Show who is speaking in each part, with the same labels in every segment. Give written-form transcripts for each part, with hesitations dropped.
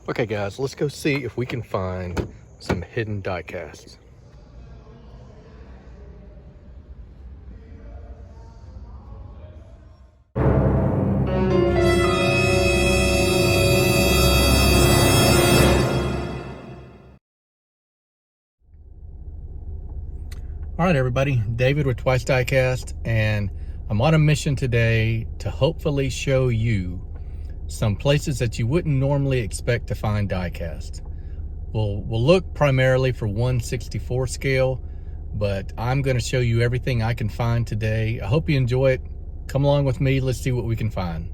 Speaker 1: Okay guys, let's go see if we can find some hidden diecasts. All right, everybody, David with Twice Diecast, and I'm on a mission today to hopefully show you some places that you wouldn't normally expect to find diecast. We'll look primarily for 1/64 scale, but I'm going to show you everything I can find today. I hope you enjoy it. Come along with me. Let's see what we can find.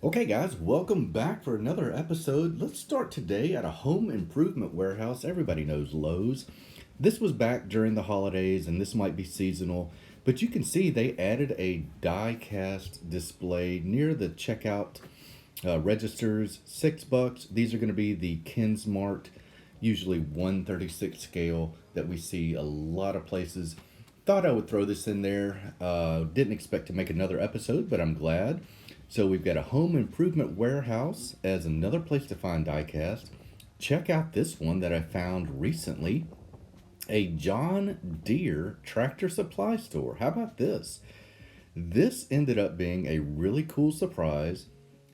Speaker 1: Okay guys, welcome back for another episode. Let's start today at a home improvement warehouse. Everybody knows Lowe's. This was back during the holidays and this might be seasonal, but you can see they added a die cast display near the checkout registers. $6. These are going to be the Kinsmart, usually 1/36 scale that we see a lot of places. Thought I would throw this in there. Didn't expect to make another episode, but I'm glad. So we've got a home improvement warehouse as another place to find diecast. Check out this one that I found recently. A John Deere tractor supply store. How about this? This ended up being a really cool surprise.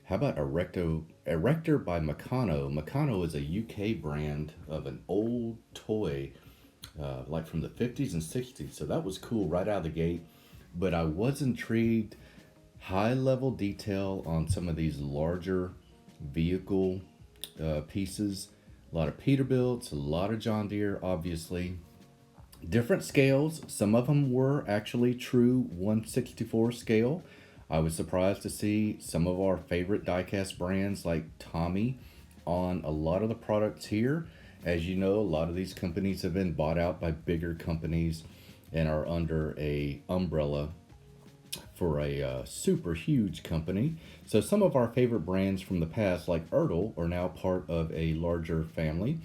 Speaker 1: How about Erector by Meccano? Meccano is a UK brand of an old toy, like from the 50s and 60s. So that was cool right out of the gate. But I was intrigued. High level detail on some of these larger vehicle pieces. A lot of Peterbilts, a lot of John Deere, obviously. Different scales. Some of them were actually true 1/64 scale. I was surprised to see some of our favorite diecast brands like Tommy on a lot of the products here. As you know, a lot of these companies have been bought out by bigger companies and are under a umbrella for a super huge company. So some of our favorite brands from the past, like Ertl, are now part of a larger family.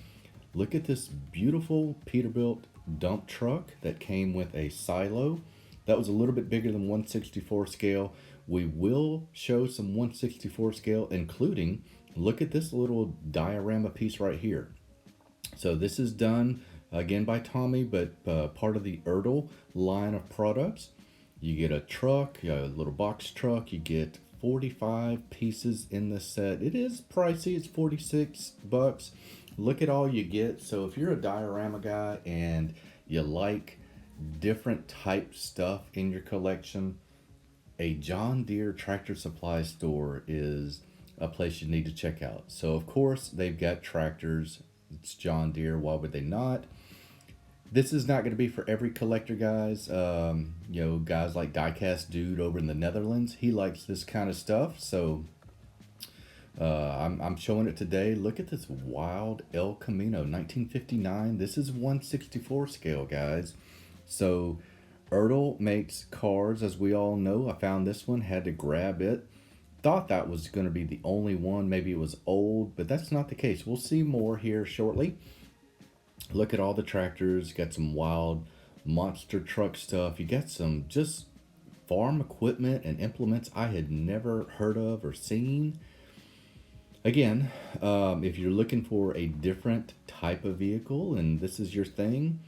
Speaker 1: Look at this beautiful Peterbilt dump truck that came with a silo. That was a little bit bigger than 1/64 scale. We will show some 1/64 scale, including, look at this little diorama piece right here. So this is done again by Tommy, but part of the Ertl line of products. You get a truck, a little box truck. You get 45 pieces in the set. It is pricey. It's $46. Look at all you get. So if you're a diorama guy and you like different type stuff in your collection, a John Deere tractor supply store is a place you need to check out. So of course they've got tractors. It's John Deere. Why would they not? This is not going to be for every collector, guys. Guys like Diecast Dude over in the Netherlands, he likes this kind of stuff. So I'm showing it today. Look at this wild El Camino, 1959. This is 1/64 scale, guys. So Ertl makes cars, as we all know. I found this one, had to grab it. Thought that was going to be the only one. Maybe it was old, but that's not the case. We'll see more here shortly. Look at all the tractors. You got some wild monster truck stuff. You got some just farm equipment and implements I had never heard of or seen. Again, if you're looking for a different type of vehicle and this is your thing,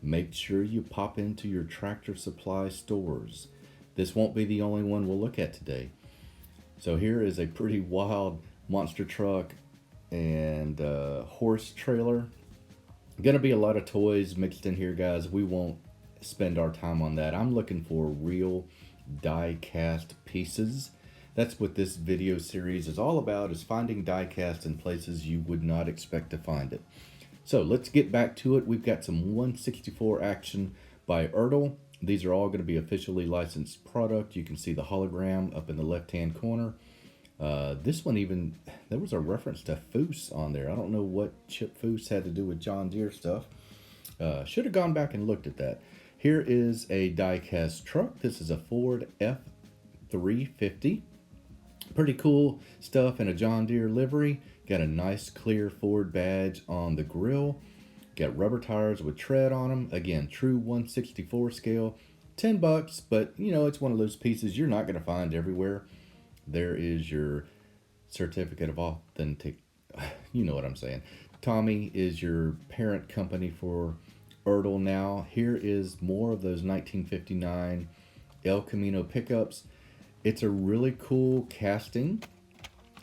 Speaker 1: make sure you pop into your tractor supply stores. This won't be the only one we'll look at today. So here is a pretty wild monster truck and horse trailer. Gonna be a lot of toys mixed in here, guys. We won't spend our time on that. I'm looking for real die cast pieces. That's what this video series is all about, is finding die cast in places you would not expect to find it. So let's get back to it. We've got some 1/64 action by Ertl. These are all going to be officially licensed product. You can see the hologram up in the left hand corner. This one even, there was a reference to Foose on there. I don't know what Chip Foose had to do with John Deere stuff. Should have gone back and looked at that. Here is a die-cast truck. This is a Ford F350. Pretty cool stuff in a John Deere livery. Got a nice clear Ford badge on the grill. Got rubber tires with tread on them. Again, true 1/64 scale. $10, but you know, it's one of those pieces you're not going to find everywhere. There is your certificate of authentic. You know what I'm saying. Tommy is your parent company for Ertl now. Here is more of those 1959 El Camino pickups. It's a really cool casting.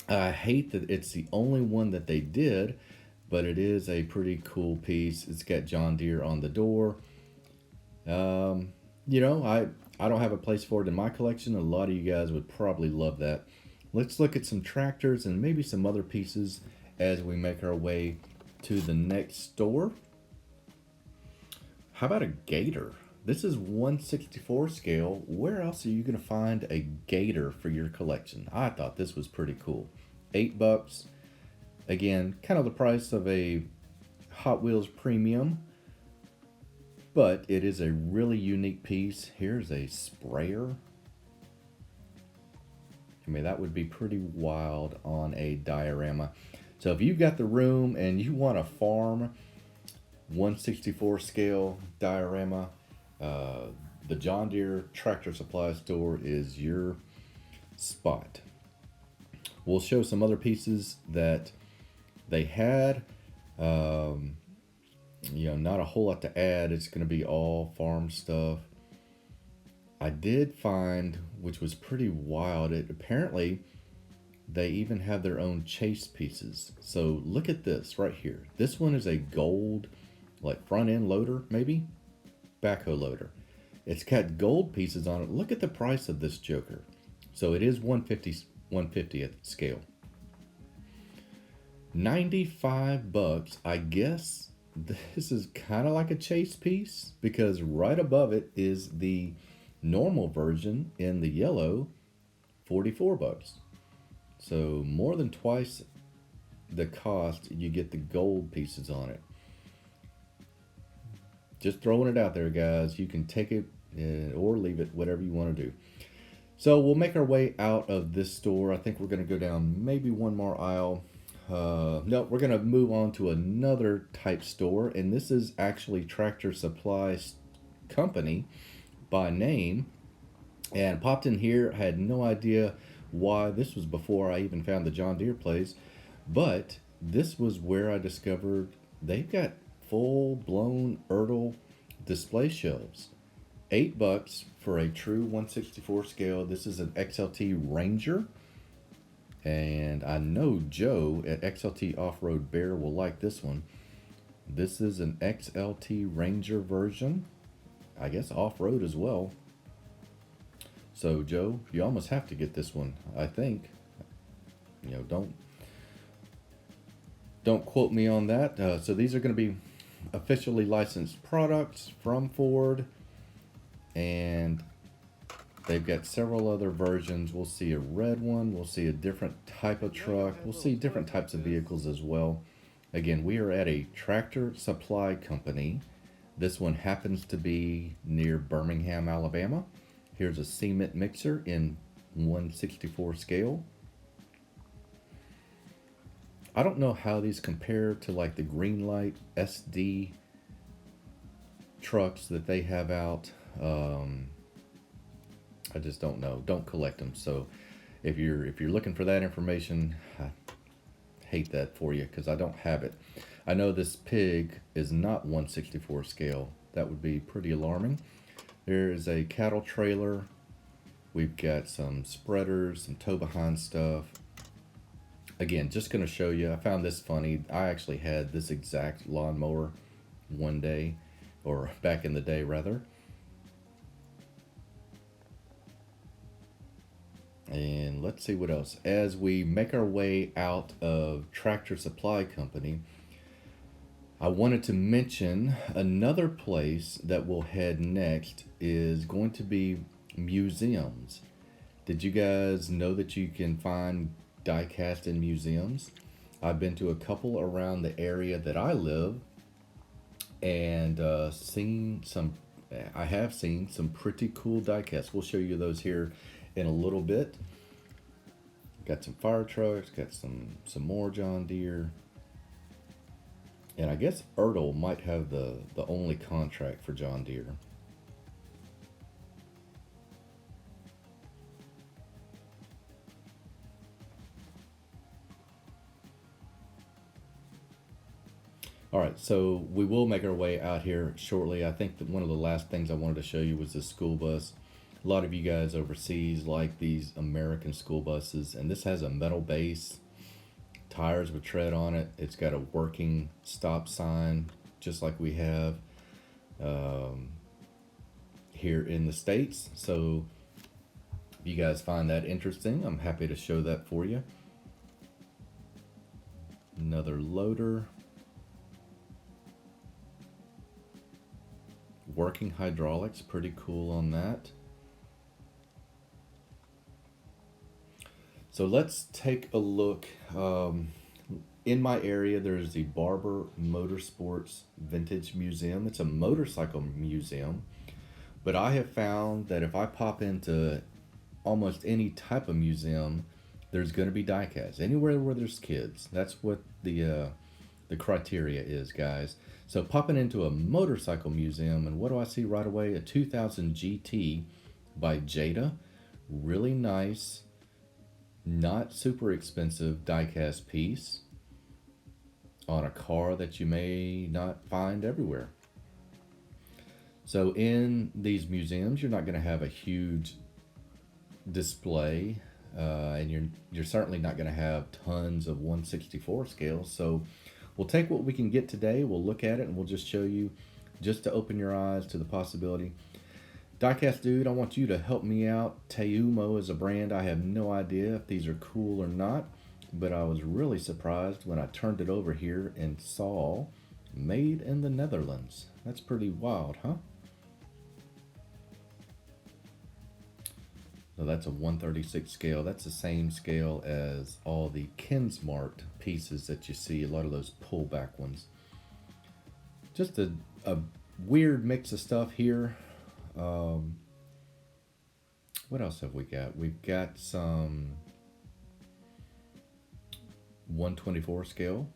Speaker 1: I hate that it's the only one that they did, but it is a pretty cool piece. It's got John Deere on the door. You know, I don't have a place for it in my collection. A lot of you guys would probably love that. Let's look at some tractors and maybe some other pieces as we make our way to the next store. How about a Gator? This is 1/64 scale. Where else are you going to find a Gator for your collection? I thought this was pretty cool. $8. Again, kind of the price of a Hot Wheels Premium, but it is a really unique piece. Here's a sprayer. I mean, that would be pretty wild on a diorama. So if you've got the room and you want a farm 1/64 scale diorama, the John Deere Tractor Supply store is your spot. We'll show some other pieces that they had. You know, not a whole lot to add. It's going to be all farm stuff. I did find, which was pretty wild, apparently they even have their own chase pieces. So look at this right here. This one is a gold, like front end loader, maybe backhoe loader. It's got gold pieces on it. Look at the price of this joker. So it is 150th scale. $95. I guess this is kind of like a chase piece because right above it is the normal version in the yellow, $44. So more than twice the cost. You get the gold pieces on it. Just throwing it out there, guys. You can take it or leave it, whatever you want to do. So we'll make our way out of this store. I think we're going to go down maybe one more aisle. No, we're going to move on to another type store, and this is actually Tractor Supply Company by name. And popped in here, had no idea why. This was before I even found the John Deere place, but this was where I discovered they've got full-blown Ertl display shelves. $8 for a true 1/64 scale. This is an XLT Ranger. And I know Joe at XLT Off-Road Bear will like this one. This is an XLT Ranger version. I guess off-road as well. So Joe, you almost have to get this one, I think. You know, don't quote me on that. So these are going to be officially licensed products from Ford. And they've got several other versions. We'll see a red one. We'll see a different type of truck. We'll see different types of vehicles as well. Again, we are at a Tractor Supply Company. This one happens to be near Birmingham, Alabama. Here's a cement mixer in 1/64 scale. I don't know how these compare to like the Greenlight SD trucks that they have out. I just don't know. Don't collect them. So if you're looking for that information, I hate that for you because I don't have it. I know this pig is not 1/64 scale. That would be pretty alarming. There is a cattle trailer. We've got some spreaders, some tow behind stuff. Again, just going to show you. I found this funny. I actually had this exact lawnmower one day, or back in the day rather. And let's see what else. As we make our way out of Tractor Supply Company, I wanted to mention another place that we'll head next is going to be museums. Did you guys know that you can find diecast in museums? I've been to a couple around the area that I live and I have seen some pretty cool diecasts. We'll show you those here in a little bit. Got some fire trucks, got some more John Deere. And I guess Ertl might have the only contract for John Deere. All right, so we will make our way out here shortly. I think that one of the last things I wanted to show you was this school bus. A lot of you guys overseas like these American school buses, and this has a metal base, tires with tread on it. It's got a working stop sign, just like we have um, here in the States. So if you guys find that interesting, I'm happy to show that for you. Another loader. Working hydraulics, pretty cool on that. So let's take a look. In my area, there's the Barber Motorsports Vintage Museum. It's a motorcycle museum, but I have found that if I pop into almost any type of museum, there's going to be diecasts anywhere where there's kids. That's what the criteria is, guys. So popping into a motorcycle museum, and what do I see right away? A 2000 GT by Jada. Really nice, not super expensive diecast piece on a car that you may not find everywhere. So in these museums, you're not going to have a huge display, and you're certainly not going to have tons of 1/64 scale. So we'll take what we can get today, we'll look at it, and we'll just show you, just to open your eyes to the possibility. Diecast dude, I want you to help me out. Teumo is a brand. I have no idea if these are cool or not, but I was really surprised when I turned it over here and saw made in the Netherlands. That's pretty wild, huh? So that's a 1/36 scale. That's the same scale as all the Kinsmart pieces that you see, a lot of those pullback ones. Just a weird mix of stuff here. What else have we got? We've got some 1/24 scale,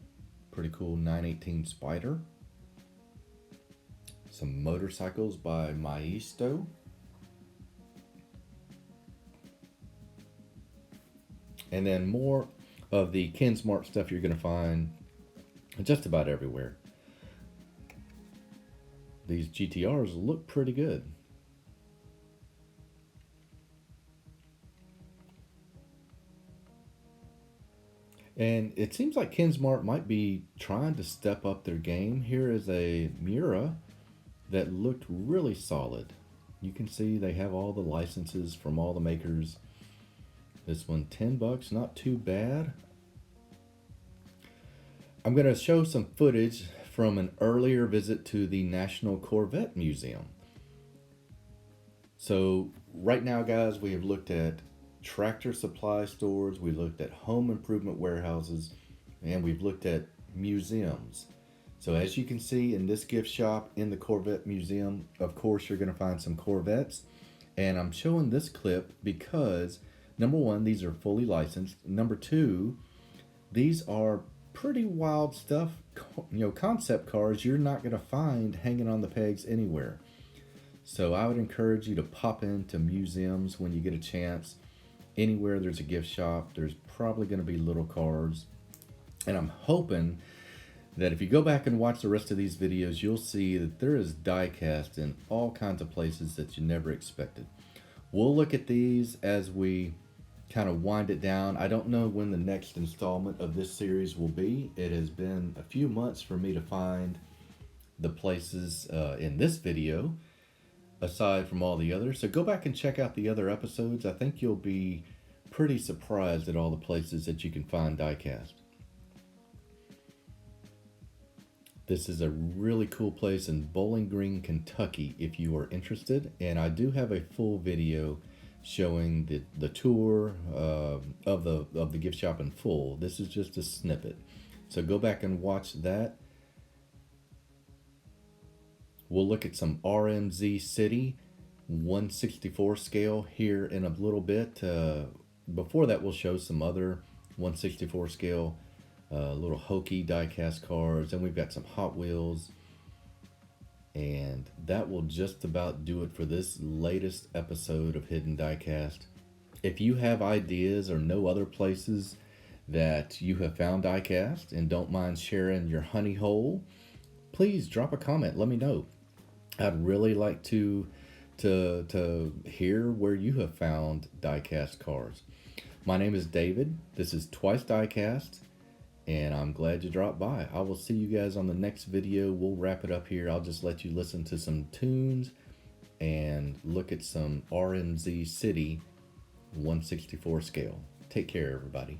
Speaker 1: pretty cool 918 Spider. Some motorcycles by Maisto. And then more of the Kinsmart stuff you're going to find just about everywhere. These GTRs look pretty good. And it seems like Kinsmart might be trying to step up their game. Here is a Mura that looked really solid. You can see they have all the licenses from all the makers. This one, $10, not too bad. I'm going to show some footage from an earlier visit to the National Corvette Museum. So right now, guys, we have looked at tractor supply stores, we looked at home improvement warehouses, and we've looked at museums. So as you can see in this gift shop in the Corvette Museum, of course, you're going to find some Corvettes. And I'm showing this clip because number one, these are fully licensed. Number two, these are pretty wild stuff, concept cars you're not going to find hanging on the pegs anywhere. So I would encourage you to pop into museums when you get a chance. Anywhere there's a gift shop, there's probably going to be little cars. And I'm hoping that if you go back and watch the rest of these videos, you'll see that there is diecast in all kinds of places that you never expected. We'll look at these as we kind of wind it down. I don't know when the next installment of this series will be. It has been a few months for me to find the places in this video, aside from all the others. So go back and check out the other episodes. I think you'll be pretty surprised at all the places that you can find diecast. This is a really cool place in Bowling Green, Kentucky, if you are interested. And I do have a full video showing the tour of the gift shop in full. This is just a snippet. So go back and watch that. We'll look at some RMZ City 1/64 scale here in a little bit. Before that, we'll show some other 1/64 scale little hokey diecast cars, and we've got some Hot Wheels. And that will just about do it for this latest episode of Hidden Diecast. If you have ideas or know other places that you have found diecast and don't mind sharing your honey hole, please drop a comment. Let me know. I'd really like to hear where you have found diecast cars. My name is David. This is Twice Diecast, and I'm glad you dropped by. I will see you guys on the next video. We'll wrap it up here. I'll just let you listen to some tunes and look at some RMZ City 1/64 scale. Take care, everybody.